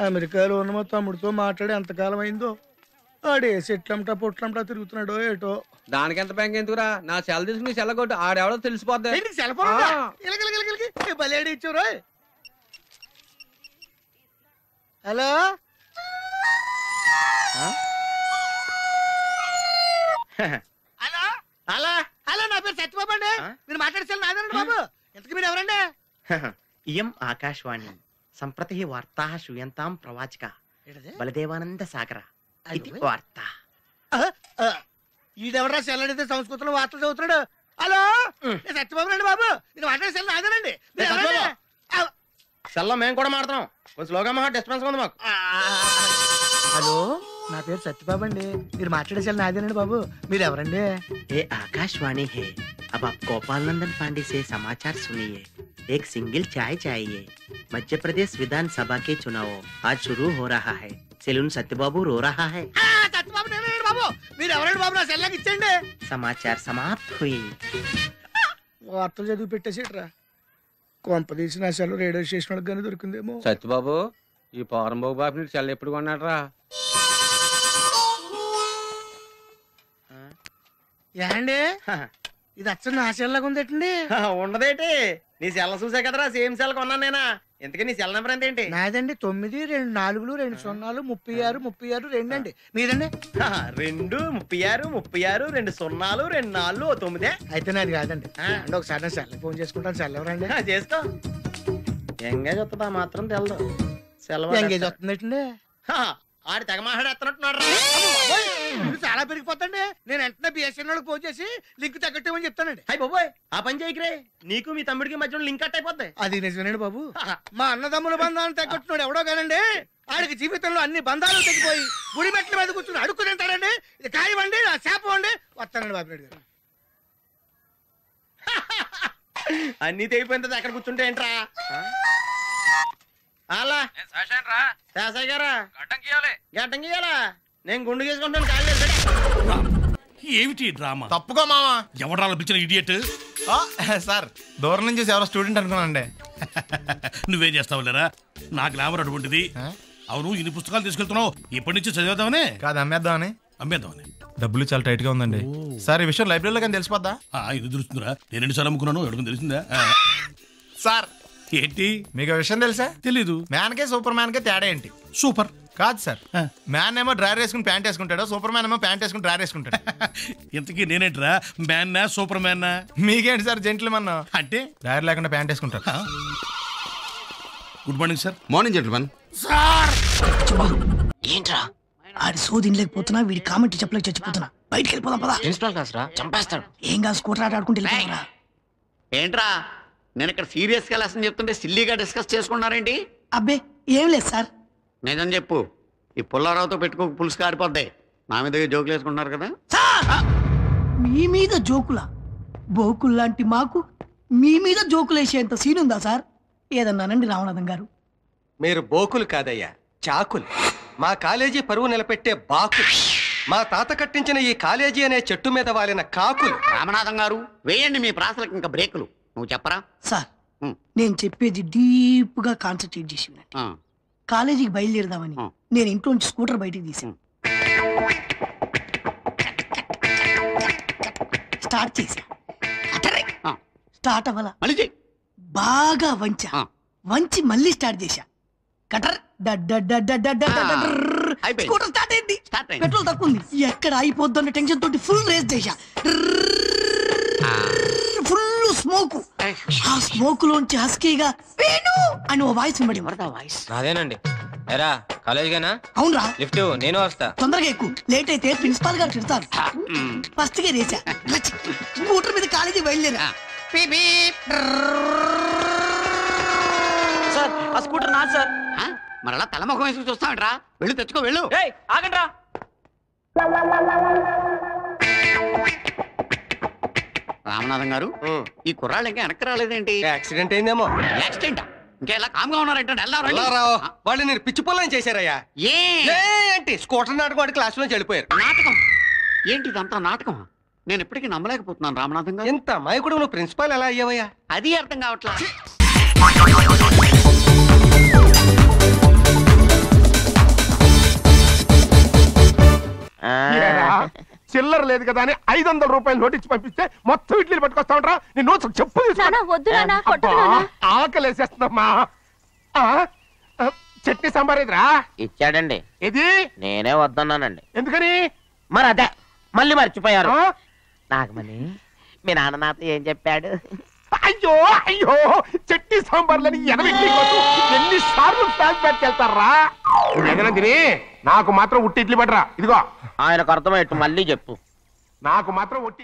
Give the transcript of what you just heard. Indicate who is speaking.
Speaker 1: అమెరికాలో ఉన్న మా తమ్ముడితో మాట్లాడి ఎంతకాలం అయిందో ఆడే సెట్లంటా పొట్లంటా తిరుగుతున్నాడో ఏటో.
Speaker 2: దానికి ఎంత బ్యాంక్ ఎందుకురా? నా సెల్ తీసుకుని సెల్ కొట్టు, ఆడెవడో తెలిసిపోద్ది.
Speaker 1: ఇచ్చారు. హలో హలో హలో హలో, నా పేరు సత్యబాబు అండి. మీరు మాట్లాడే నాదండి బాబు. ఇంతకు మీరు ఎవరండి?
Speaker 3: ఇయం ఆకాశవాణి సంప్రతి వార్తా శ్రూయంతాం ప్రవాచక బలదేవానంద సాగర ఇది వార్త.
Speaker 1: ఈడెవరా సెల్లడితే సంస్కృతంలో వార్తలు చదువుతున్నాడు. హలో సత్యబాబు రండి బాబు. మీరు మాట్లాడే సెల్ నాదేనండి.
Speaker 3: సెల్లో మేము కూడా మాట్లాడుతున్నాం. కొంచెం స్లోగా మా డిస్టర్బెన్స్ ఉంది మాకు.
Speaker 1: హలో నా పేరు సత్యబాబు అండి. మీరు మాట్లాడే సెల్ నాదేనండి బాబు. మీరు ఎవరండి?
Speaker 3: ఏ ఆకాశవాణి है अब आप गोपाल नंदन पांडे से समाचार सुनिए। एक सिंगल चाय चाहिए। मध्य प्रदेश विधानसभा के चुनाव आज शुरू हो रहा है। सेलून सत्यबाबू रो रहा है।
Speaker 1: సత్యబాబు నేనండి బాబు. మీరు ఎవరండి బాబు? నా సెల్లాకి ఇచ్చేయండి.
Speaker 3: समाचार समाप्त हुई।
Speaker 1: వార్తలు చదివి పెట్టేసేట్రా. కొంప తీసి నా సెల్ రేడియో స్టేషన్ వాళ్ళకి కానీ దొరికిందేమో.
Speaker 2: సత్యబాబు, ఈ పౌరంబాబు బాబు సెల్ ఎప్పుడు కొన్నాడరా?
Speaker 1: ఏండి ఇది అచ్చం నా సెల్లాగా ఉందేటండి?
Speaker 3: ఉండదేటి, నీ సెల్ చూసా కదరా సేమ్ సెల్ కొన్నాను నేనా. ఇంతకీ నీ సెల్ నెంబర్ ఎంతేంటి?
Speaker 1: నాదండి 9 2 4 2 0 36 36 2 అండి. మీదండి?
Speaker 3: 2 36 36 2 0 2 4 9.
Speaker 1: అయితే నాది కాదండి. అంటే ఒకసారి నేను సెల్ ఫోన్ చేసుకుంటాను. సెల్ ఎవరండి?
Speaker 3: చేసుకో. ఎంగేజ్ వస్తుందా మాత్రం తెలదు. సెల్
Speaker 1: ఎంగేజ్ వస్తుందండి.
Speaker 3: ఆడి తెగ మాట్లాడేస్తున్నట్టున్నాడు.
Speaker 1: చాలా పెరిగిపోతండి. నేను వెంటనే బిఎస్ఎన్ఎల్ ఫోన్ చేసి లింక్ తగ్గట్టమని చెప్తానండి.
Speaker 3: అయ్యి బాబోయ్, ఆ పని చేయకరే. నీకు మీ తమ్ముడికి మధ్యలో లింక్ కట్ అయిపోద్ది.
Speaker 1: అది నిజమేనండి బాబు. మా అన్నదమ్ముల బంధాలను తగ్గట్టున్నాడు ఎవడో కానండి. ఆడికి జీవితంలో అన్ని బంధాలు తగ్గిపోయి గుడి మెట్ల మీద కూర్చుని అడుక్కు తింటాడండి. ఇది కాయవండి, నా శాపం అండి. వస్తానండి బాబురెడ్డి గారు.
Speaker 3: అన్ని తెగిపోయిన తర్వాత ఎక్కడ కూర్చుంటే ఏంట్రా? అలా శాసయ్య గారా గడ్డం గీయాలా? నేను గుండు గీసుకుంటాను. కాళ్ళు
Speaker 4: ఏమిటి డ్రామా?
Speaker 5: తప్పుకో మావా.
Speaker 4: ఎవడా పిలిచిన ఇడియట్?
Speaker 5: సార్ దూరం నుంచి ఎవరో స్టూడెంట్ అనుకున్నానండి.
Speaker 4: నువ్వేం చేస్తావు లేరా? నా గ్లామర్ అటువంటిది. అవును, ఇన్ని పుస్తకాలు తీసుకెళ్తున్నావు. ఇప్పటి నుంచి చదివేద్దామనే
Speaker 5: కాదు, అమ్మేద్దామని.
Speaker 4: అమ్మేద్దామని.
Speaker 5: డబ్బులు చాలా టైట్ గా ఉందండి సార్. ఈ విషయం లైబ్రరీలో కానీ తెలిసిపోద్దా?
Speaker 4: ఇది తెలుస్తుందిరా. నేను 2 సార్లు అమ్ముకున్నాను. ఎడుకుని తెలిసిందా?
Speaker 5: సార్
Speaker 4: ఏంటి
Speaker 5: మీకు విషయం తెలుసా?
Speaker 4: తెలీదు.
Speaker 5: మ్యాన్ కే సూపర్ మ్యాన్ కే తేడా ఏంటి?
Speaker 4: సూపర్
Speaker 5: కాదు సార్. మ్యాన్ ఏమో డ్రైర్ వేసుకుని ప్యాంట్ వేసుకుంటాడు, సూపర్ మ్యాన్ ఏమో ప్యాంట్ వేసుకుని డ్రైర్ వేసుకుంటాడు.
Speaker 4: ఇంతకీ నేనేంట్రా? మ్యాన్నా సూపర్ మ్యాన్నా?
Speaker 5: మీకేంటి సార్ జెంట్లమన్
Speaker 4: అంటే
Speaker 5: డ్రైర్ లేకుండా ప్యాంట్ వేసుకుంటారు.
Speaker 4: Good morning sir.
Speaker 6: Morning gentlemen.
Speaker 1: Sir
Speaker 7: ఏంట్రా ఆడి సోది లేకపోతున్నా, వీడి కామెంట్ చెప్పలేక చచ్చిపోతున్నా. బయటికి వెళ్ళిపోదాం పదా.
Speaker 3: ప్రిన్సిపల్ క్లాస్ రా, చంపేస్తాడు.
Speaker 7: ఏం కాదు, స్కూటర్ ఆట ఆడుకుంటే వెళ్ళిపోతారా.
Speaker 3: ఏంట్రా నేను ఇక్కడ సీరియస్ గా లెసన్ చెప్తుంటే సిల్లీగా డిస్కస్ చేసుకున్నారేంటి?
Speaker 7: అబ్బే ఏం లేదు సార్.
Speaker 3: నిజం చెప్పు. ఈ పుల్లారావుతో పెట్టుకో, పులుసు కారిపోద్ది. నా మీద జోకులు వేసుకుంటున్నారు కదా.
Speaker 7: మీ మీద జోకులా? బోకుల్లాంటి మాకు మీ మీద జోకులు వేసేంత సీన్ ఉందా సార్? ఏదన్నానండి రామనాథం గారు.
Speaker 8: మీరు బోకులు కాదయ్యా, చాకులు. మా కాలేజీ పరువు నిలబెట్టే బాకులు. మా తాత కట్టించిన ఈ కాలేజీ అనే చెట్టు మీద వాలిన కాకులు.
Speaker 3: రామనాథం గారు వేయండి మీ ప్రాసలకు ఇంకా బ్రేకులు. నువ్వు చెప్పరా
Speaker 7: సార్? నేను చెప్పేది డీప్ గా కాన్సన్ట్రేట్ చేసి కాలేజీకి బయలుదేరదామని నేను ఇంట్లో నుంచి స్కూటర్ బయటికి తీసాను. స్టార్ట్ చేశా. స్టార్ట్ అవ్వాలా? బాగా వంచి మళ్ళీ స్టార్ట్ చేశా. కటర్ స్కూటర్ స్టార్ట్ అయింది. పెట్రోల్ తక్కువ ఉంది. ఎక్కడ అయిపోద్దు అన్న టెన్షన్ తోటి ఫుల్ రేస్ చేశా. Full smoke. ఆ స్మోక్ లోంచి హస్కీగా వేణు అని ఓ వాయిస్ వాయిస్
Speaker 9: అదేనండి. ఎరా కాలేజీగానా?
Speaker 7: అవునరా.
Speaker 9: లిఫ్ట్ నేను వస్తా.
Speaker 7: తొందరగా ఎక్కువ, లేట్ అయితే ప్రిన్సిపాల్ గారు తిడతారు. ఫస్ట్ గా రేసా. స్కూటర్ మీద కాలేజీ బయలుదేరా.
Speaker 3: సార్ ఆ స్కూటర్ నాది సార్. మరలా తలముఖం వేసుకు చూస్తామంటరా? వెళ్ళు తెచ్చుకో, వెళ్ళు.
Speaker 9: ఆగండ్రా.
Speaker 3: రామనాథం గారు, ఈ కుర్రాళ్ళు ఇంకా వెనక్కి రాలేదేంటి?
Speaker 8: యాక్సిడెంట్ అయిందేమో.
Speaker 3: యాక్సిడెంటా?
Speaker 6: ఇంకెలా కామ్గా ఉన్నారంటే
Speaker 8: ఎల్లారావు వాళ్ళు నేను పిచ్చి పొల్లని చేశారయ్యా. ఏంటి స్కూటర్ నాటకం వాడి క్లాస్ లో చెడిపోయారు.
Speaker 6: నాటకం ఏంటి ఇదంతా నాటకం? నేను ఇప్పటికీ నమ్మలేకపోతున్నాను రామనాథం గారు.
Speaker 8: ఎంత అమాయకుడు నువ్వు ప్రిన్సిపాల్ ఎలా అయ్యావయ్యా?
Speaker 6: అది అర్థం కావట్లా.
Speaker 10: చిల్లర లేదు కదా అని 500 రూపాయలు నోటిచ్చి పంపిస్తే మొత్తం ఇడ్లీలు పట్టుకొస్తా ఉంటా. నేను నోట్స్ చెప్పు ఆకలేసేస్తుందమ్మా. చట్నీ సాంబార్ ఇదిరా
Speaker 3: ఇచ్చాడండి.
Speaker 10: ఇది
Speaker 3: నేనే వద్దన్నానండి.
Speaker 10: ఎందుకని?
Speaker 3: మరి అదే మళ్ళీ మర్చిపోయారు. నాగమణి మీ నాన్న నాతో ఏం చెప్పాడు?
Speaker 10: అయ్యో అయ్యో చట్నీ సాంబార్లని ఎన్నిసార్లు ప్యాక్ పెట్టుకెళ్తారా? తిని నాకు మాత్రం ఉట్టి ఇడ్లీ పడరా. ఇదిగో
Speaker 3: ఆయనకు అర్థమయ్యట్టు మళ్ళీ చెప్పు.
Speaker 10: నాకు మాత్రం ఉట్టి